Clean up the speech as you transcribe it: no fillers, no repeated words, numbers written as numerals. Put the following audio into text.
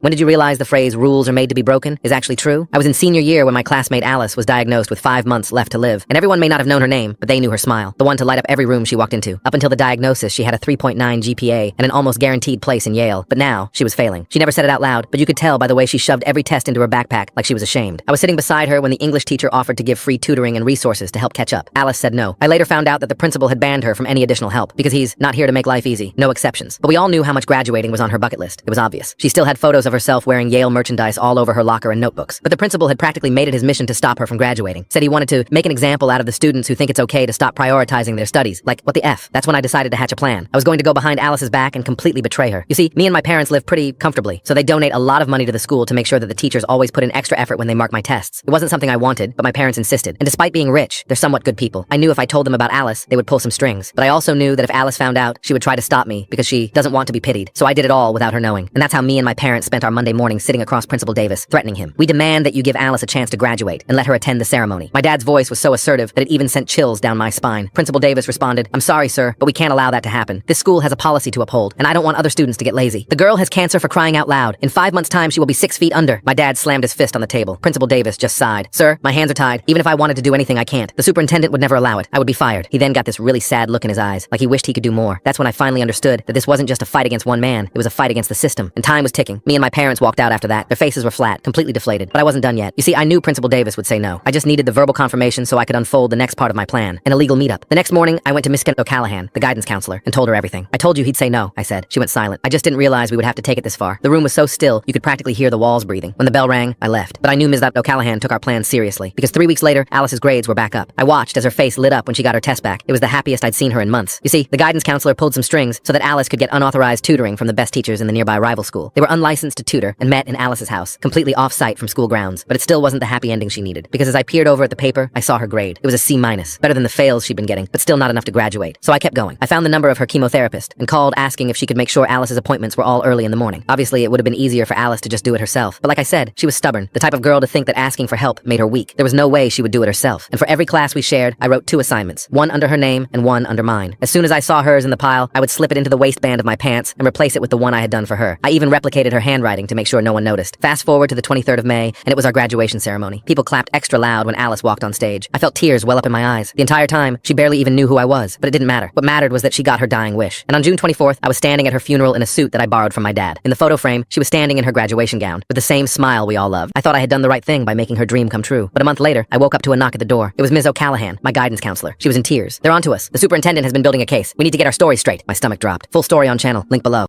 When did you realize the phrase rules are made to be broken is actually true? I was in senior year when my classmate Alice was diagnosed with 5 months left to live, and everyone may not have known her name, but they knew her smile, the one to light up every room she walked into. Up until the diagnosis, she had a 3.9 GPA and an almost guaranteed place in Yale, but now she was failing. She never said it out loud, but you could tell by the way she shoved every test into her backpack like she was ashamed. I was sitting beside her when the English teacher offered to give free tutoring and resources to help catch up. Alice said no. I later found out that the principal had banned her from any additional help because he's not here to make life easy, no exceptions. But we all knew how much graduating was on her bucket list. It was obvious. She still had photos of herself wearing Yale merchandise all over her locker and notebooks. But the principal had practically made it his mission to stop her from graduating. Said he wanted to make an example out of the students who think it's okay to stop prioritizing their studies. Like, what the F? That's when I decided to hatch a plan. I was going to go behind Alice's back and completely betray her. You see, me and my parents live pretty comfortably, so they donate a lot of money to the school to make sure that the teachers always put in extra effort when they mark my tests. It wasn't something I wanted, but my parents insisted. And despite being rich, they're somewhat good people. I knew if I told them about Alice, they would pull some strings. But I also knew that if Alice found out, she would try to stop me because she doesn't want to be pitied. So I did it all without her knowing. And that's how me and my parents spent our Monday morning sitting across Principal Davis, threatening him. We demand that you give Alice a chance to graduate and let her attend the ceremony. My dad's voice was so assertive that it even sent chills down my spine. Principal Davis responded, "I'm sorry, sir, but we can't allow that to happen. This school has a policy to uphold, and I don't want other students to get lazy. The girl has cancer for crying out loud. In 5 months' time, she will be 6 feet under." My dad slammed his fist on the table. Principal Davis just sighed. "Sir, my hands are tied. Even if I wanted to do anything, I can't. The superintendent would never allow it. I would be fired." He then got this really sad look in his eyes, like he wished he could do more. That's when I finally understood that this wasn't just a fight against one man. It was a fight against the system, and time was ticking. Me and my parents walked out after that. Their faces were flat, completely deflated, but I wasn't done yet. You see, I knew Principal Davis would say no. I just needed the verbal confirmation so I could unfold the next part of my plan, an illegal meetup. The next morning, I went to Miss O'Callahan, the guidance counselor, and told her everything. "I told you he'd say no," I said. She went silent. I just didn't realize we would have to take it this far. The room was so still, you could practically hear the walls breathing. When the bell rang, I left. But I knew Ms. O'Callahan took our plan seriously, because 3 weeks later, Alice's grades were back up. I watched as her face lit up when she got her test back. It was the happiest I'd seen her in months. You see, the guidance counselor pulled some strings so that Alice could get unauthorized tutoring from the best teachers in the nearby rival school. They were unlicensed to tutor and met in Alice's house, completely off-site from school grounds. But it still wasn't the happy ending she needed, because as I peered over at the paper, I saw her grade. It was a C-, better than the fails she'd been getting, but still not enough to graduate. So I kept going. I found the number of her chemotherapist and called asking if she could make sure Alice's appointments were all early in the morning. Obviously, it would have been easier for Alice to just do it herself. But like I said, she was stubborn, the type of girl to think that asking for help made her weak. There was no way she would do it herself. And for every class we shared, I wrote 2 assignments, one under her name and one under mine. As soon as I saw hers in the pile, I would slip it into the waistband of my pants and replace it with the one I had done for her. I even replicated her handwriting to make sure no one noticed. Fast forward to the 23rd of May, and it was our graduation ceremony. People clapped extra loud when Alice walked on stage. I felt tears well up in my eyes. The entire time, she barely even knew who I was, but it didn't matter. What mattered was that she got her dying wish. And on June 24th, I was standing at her funeral in a suit that I borrowed from my dad. In the photo frame, she was standing in her graduation gown, with the same smile we all love. I thought I had done the right thing by making her dream come true. But a month later, I woke up to a knock at the door. It was Ms. O'Callahan, my guidance counselor. She was in tears. "They're onto us. The superintendent has been building a case. We need to get our story straight." My stomach dropped. Full story on channel. Link below.